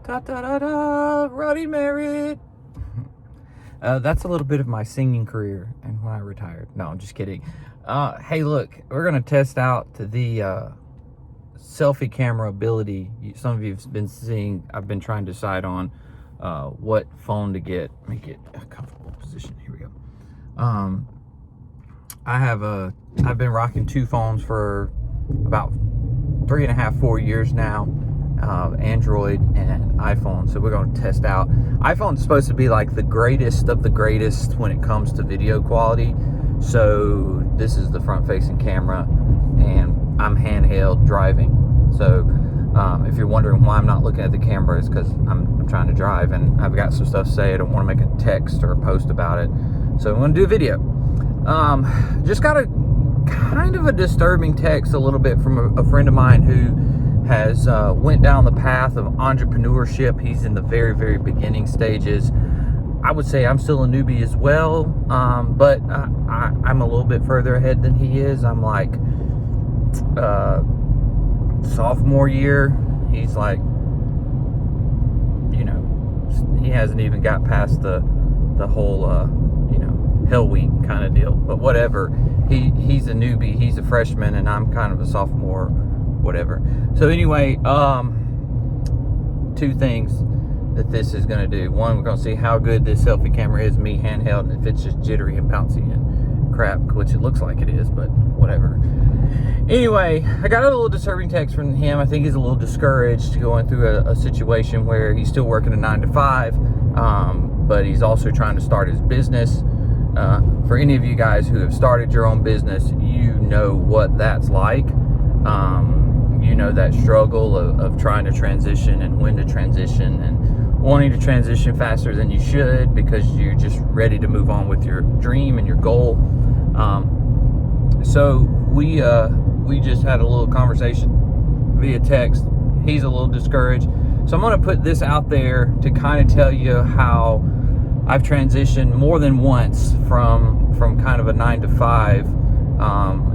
Da da da da, Roddy Merritt. That's a little bit of my singing career and when I retired. No, I'm just kidding. Hey, look, we're gonna test out the selfie camera ability. Some of you've been seeing. I've been trying to decide on what phone to get. Make it a comfortable position. Here we go. I've been rocking two phones for about 3.5, 4 years now. Android and iPhone. So we're going to test out. iPhone's supposed to be like the greatest of the greatest when it comes to video quality. So this is the front-facing camera, and I'm handheld driving. So if you're wondering why I'm not looking at the camera, it's because I'm trying to drive and I've got some stuff to say. I don't want to make a text or a post about it. So I'm going to do a video. Just got a kind of a disturbing text a little bit from a friend of mine who has went down the path of entrepreneurship. He's in the very, very beginning stages. I would say I'm still a newbie as well, but I'm a little bit further ahead than he is. I'm like sophomore year. He's like, he hasn't even got past the whole Hell Week kind of deal. But whatever. He's a newbie. He's a freshman, and I'm kind of a sophomore. Whatever. So anyway, two things that this is going to do. One, we're going to see how good this selfie camera is, me handheld, and if it's just jittery and bouncy and crap, which it looks like it is, but whatever. Anyway, I got a little disturbing text from him. I think he's a little discouraged going through a situation where he's still working a 9-to-5, but he's also trying to start his business. For any of you guys who have started your own business, you know what that's like. You know that struggle of trying to transition and when to transition and wanting to transition faster than you should because you're just ready to move on with your dream and your goal. So we just had a little conversation via text. He's a little discouraged. So I'm going to put this out there to kind of tell you how I've transitioned more than once from kind of a 9-to-5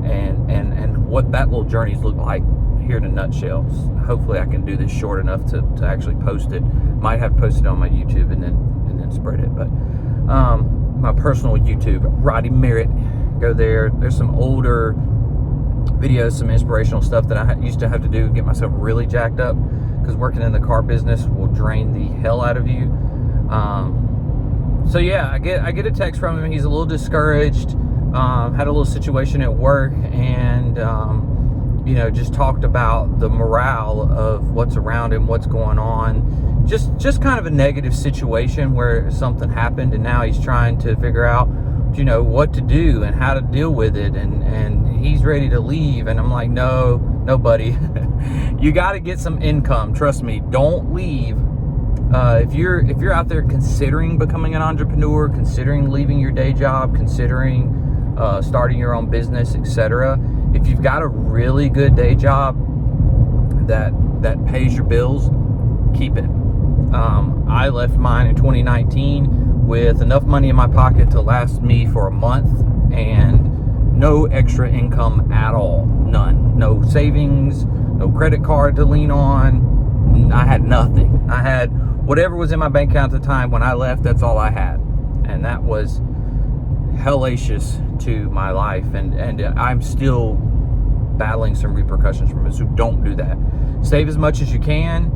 and what that little journey's looked like here in a nutshell. Hopefully I can do this short enough to actually post it. Might have to post it on my YouTube and then spread it. But my personal YouTube, Roddy Merritt, go there. There's some older videos, some inspirational stuff that I used to have to do to get myself really jacked up, because working in the car business will drain the hell out of you. So yeah, I get a text from him. He's a little discouraged. Had a little situation at work, and just talked about the morale of what's around him, what's going on. Just kind of a negative situation where something happened, and now he's trying to figure out, what to do and how to deal with it, and he's ready to leave. And I'm like, no, buddy. You got to get some income. Trust me. Don't leave. If you're out there considering becoming an entrepreneur, considering leaving your day job, considering starting your own business, etc., if you've got a really good day job that pays your bills, keep it. I left mine in 2019 with enough money in my pocket to last me for a month and no extra income at all. None. No savings, no credit card to lean on. I had nothing. I had whatever was in my bank account at the time. When I left, that's all I had. And that was hellacious to my life. And I'm still battling some repercussions from it. So don't do that. Save as much as you can.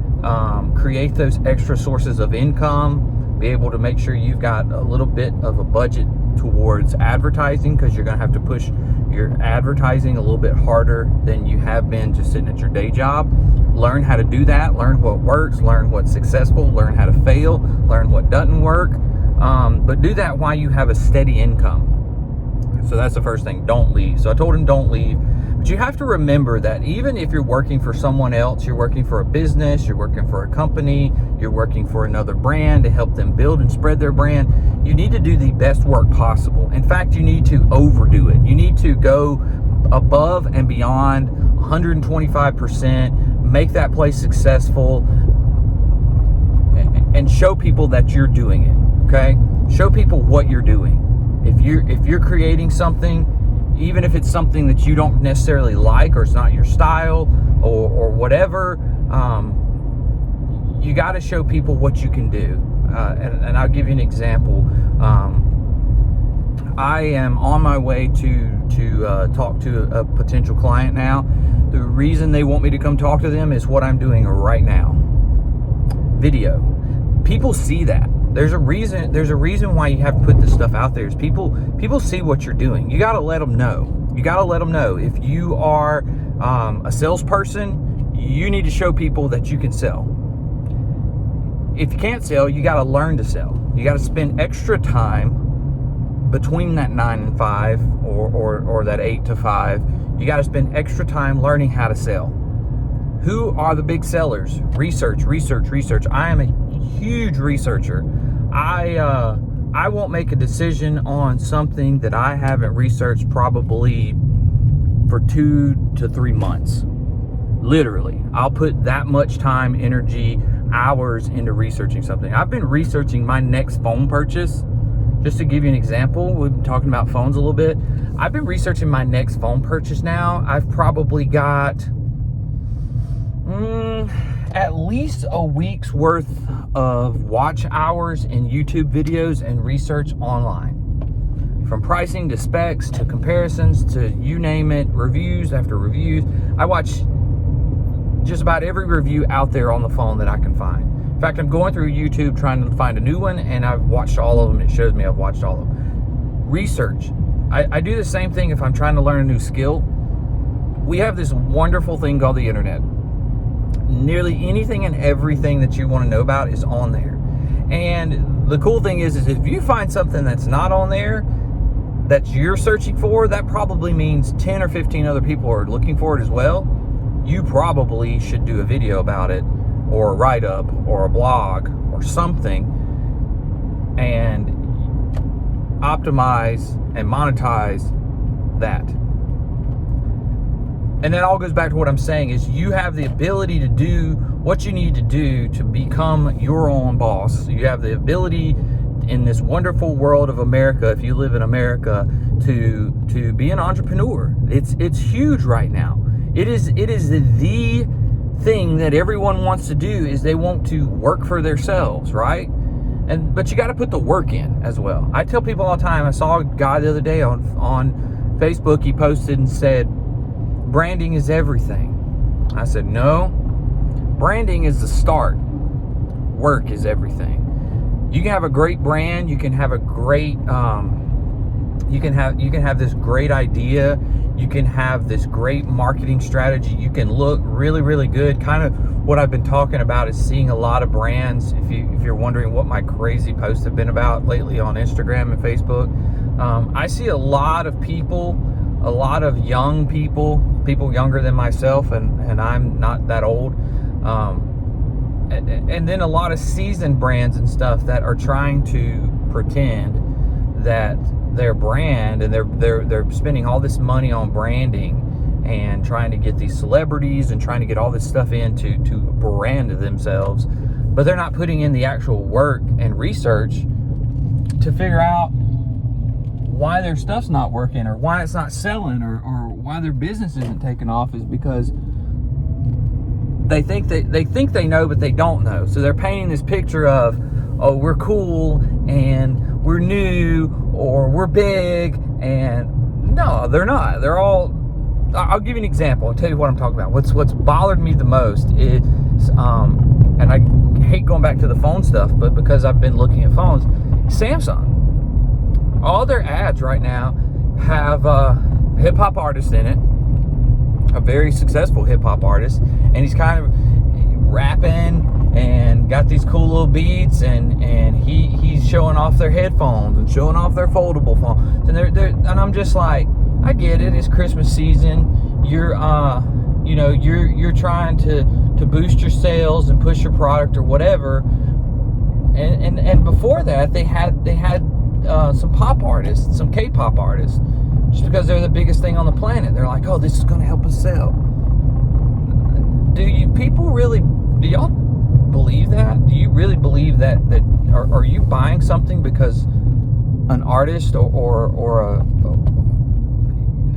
Create those extra sources of income. Be able to make sure you've got a little bit of a budget towards advertising, because you're going to have to push your advertising a little bit harder than you have been just sitting at your day job. Learn how to do that. Learn what works. Learn what's successful. Learn how to fail. Learn what doesn't work. But do that while you have a steady income. So that's the first thing. Don't leave. So I told him don't leave. But you have to remember that even if you're working for someone else, you're working for a business, you're working for a company, you're working for another brand to help them build and spread their brand, you need to do the best work possible. In fact, you need to overdo it. You need to go above and beyond 125%, make that place successful, and show people that you're doing it, okay? Show people what you're doing. If you're creating something, even if it's something that you don't necessarily like or it's not your style or whatever, you got to show people what you can do. And I'll give you an example. I am on my way to talk to a potential client now. The reason they want me to come talk to them is what I'm doing right now. Video. People see that. There's a reason why you have to put this stuff out there. Is people see what you're doing. You got to let them know. You got to let them know. If you are a salesperson, you need to show people that you can sell. If you can't sell, you got to learn to sell. You got to spend extra time between that 9 and 5 or that 8 to 5. You got to spend extra time learning how to sell. Who are the big sellers? Research. I am a huge researcher. I won't make a decision on something that I haven't researched probably for 2 to 3 months. Literally, I'll put that much time, energy, hours into researching something. I've been researching my next phone purchase. Just to give you an example, we've been talking about phones a little bit. I've been researching my next phone purchase now. I've probably got at least a week's worth of watch hours in YouTube videos and research online. From pricing to specs to comparisons to you name it, reviews after reviews. I watch just about every review out there on the phone that I can find. In fact, I'm going through YouTube trying to find a new one, and I've watched all of them. It shows me I've watched all of them. Research. I do the same thing if I'm trying to learn a new skill. We have this wonderful thing called the internet. Nearly anything and everything that you want to know about is on there. And the cool thing is if you find something that's not on there that you're searching for, that probably means 10 or 15 other people are looking for it as well. You probably should do a video about it, or a write-up, or a blog, or something, and optimize and monetize that. And that all goes back to what I'm saying is you have the ability to do what you need to do to become your own boss. You have the ability in this wonderful world of America, if you live in America, to be an entrepreneur. It's huge right now. It is the thing that everyone wants to do, is they want to work for themselves, right? But you got to put the work in as well. I tell people all the time. I saw a guy the other day on Facebook. He posted and said, branding is everything. I said, no, branding is the start. Work is everything. You can have a great brand. You can have a great you can have this great idea. You can have this great marketing strategy. You can look really, really good. Kind of what I've been talking about is seeing a lot of brands. If you're wondering what my crazy posts have been about lately on Instagram and Facebook, I see a lot of people, a lot of young people younger than myself, and I'm not that old. And then a lot of seasoned brands and stuff that are trying to pretend that their brand, and they're spending all this money on branding and trying to get these celebrities and trying to get all this stuff in to brand themselves, but they're not putting in the actual work and research to figure out why their stuff's not working, or why it's not selling, or why their business isn't taking off, is because they think they know, but they don't know. So they're painting this picture of, oh, we're cool and we're new, or we're big, and no, they're not. They're all. I'll give you an example. I'll tell you what I'm talking about. What's bothered me the most is, and I hate going back to the phone stuff, but because I've been looking at phones, Samsung. All their ads right now have a hip-hop artist in it, a very successful hip-hop artist, and he's kind of rapping and got these cool little beats, and he's showing off their headphones and showing off their foldable phones, and I'm just like, I get it, it's Christmas season, you're trying to boost your sales and push your product or whatever, and before that they had some pop artists, some K-pop artists, just because they're the biggest thing on the planet. They're like, oh, this is going to help us sell. Do y'all believe that? Do you really believe that are you buying something because an artist or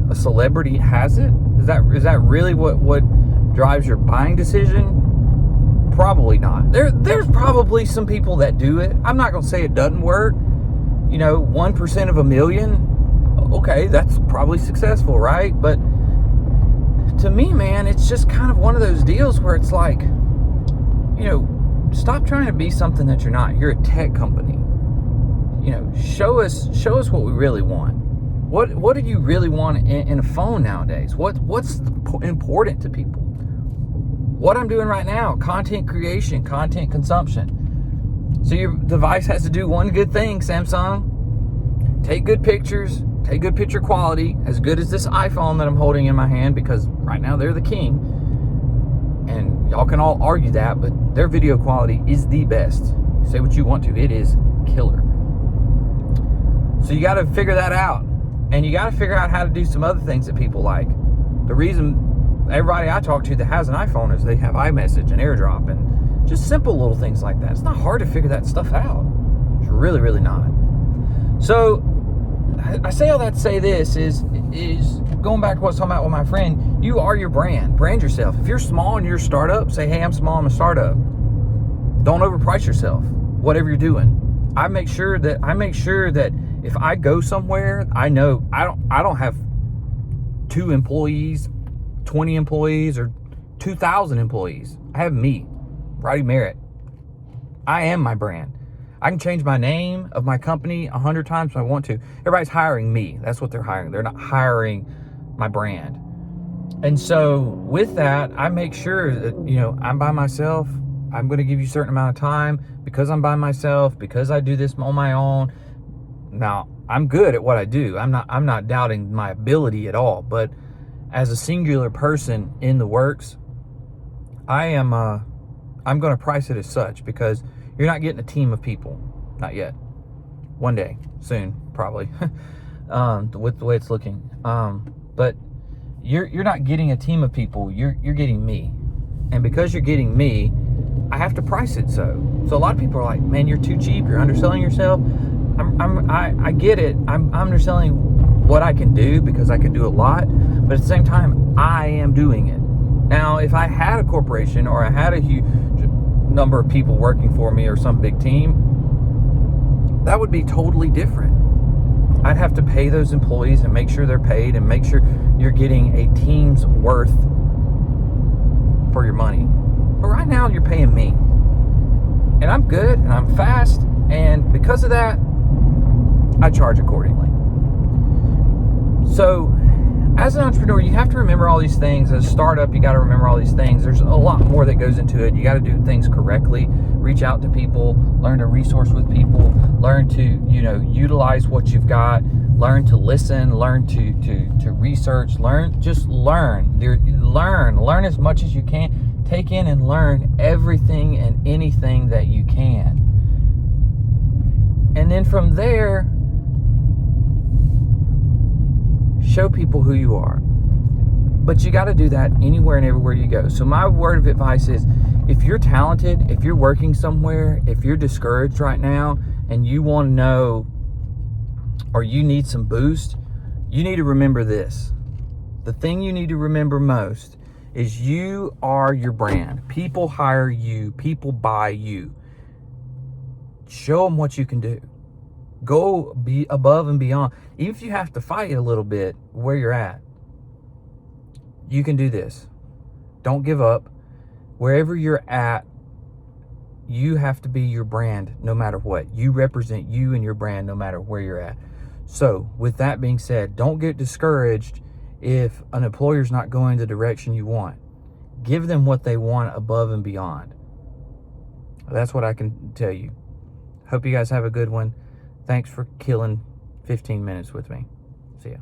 a celebrity has it? Is that really what drives your buying decision? Probably not. There's probably some people that do it. I'm not going to say it doesn't work. 1% of a million, okay, that's probably successful, right? But to me, man, it's just kind of one of those deals where it's like, stop trying to be something that you're not. You're a tech company. Show us what we really want. What do you really want in a phone nowadays? What's important to people? What I'm doing right now, content creation, content consumption. So your device has to do one good thing, Samsung. Take good pictures, take good picture quality, as good as this iPhone that I'm holding in my hand, because right now they're the king. And y'all can all argue that, but their video quality is the best. Say what you want to, it is killer. So you got to figure that out. And you got to figure out how to do some other things that people like. The reason everybody I talk to that has an iPhone is they have iMessage and AirDrop and just simple little things like that. It's not hard to figure that stuff out. It's really, really not. So I say all that to say this is going back to what I was talking about with my friend. You are your brand. Brand yourself. If you're small and you're a startup, say, hey, I'm small, I'm a startup. Don't overprice yourself, whatever you're doing. I make sure that if I go somewhere, I know I don't have 2 employees, 20 employees, or 2,000 employees. I have me, Roddy Merritt. I am my brand. I can change my name of my company 100 times if I want to. Everybody's hiring me. That's what they're hiring. They're not hiring my brand. And so with that, I make sure that, I'm by myself. I'm going to give you a certain amount of time because I'm by myself, because I do this on my own. Now, I'm good at what I do. I'm not doubting my ability at all, but as a singular person in the works, I'm going to price it as such, because you're not getting a team of people. Not yet. One day. Soon, probably. With the way it's looking. But you're not getting a team of people. You're getting me. And because you're getting me, I have to price it so. So a lot of people are like, man, you're too cheap. You're underselling yourself. I get it. I'm underselling what I can do, because I can do a lot. But at the same time, I am doing it. Now, if I had a corporation or I had a huge number of people working for me or some big team, that would be totally different. I'd have to pay those employees and make sure they're paid and make sure you're getting a team's worth for your money. But right now, you're paying me. And I'm good and I'm fast. And because of that, I charge accordingly. So, as an entrepreneur, you have to remember all these things. As a startup, you got to remember all these things. There's a lot more that goes into it. You got to do things correctly. Reach out to people. Learn to resource with people. Learn to, utilize what you've got. Learn to listen. Learn to research. Learn as much as you can. Take in and learn everything and anything that you can. And then from there, show people who you are. But you got to do that anywhere and everywhere you go. So my word of advice is, if you're talented, if you're working somewhere, if you're discouraged right now and you want to know, or you need some boost, you need to remember this. The thing you need to remember most is you are your brand. People hire you. People buy you. Show them what you can do. Go be above and beyond. Even if you have to fight a little bit where you're at, you can do this. Don't give up. Wherever you're at, you have to be your brand no matter what. You represent you and your brand no matter where you're at. So with that being said, don't get discouraged if an employer's not going the direction you want. Give them what they want above and beyond. That's what I can tell you. Hope you guys have a good one. Thanks for killing 15 minutes with me. See ya.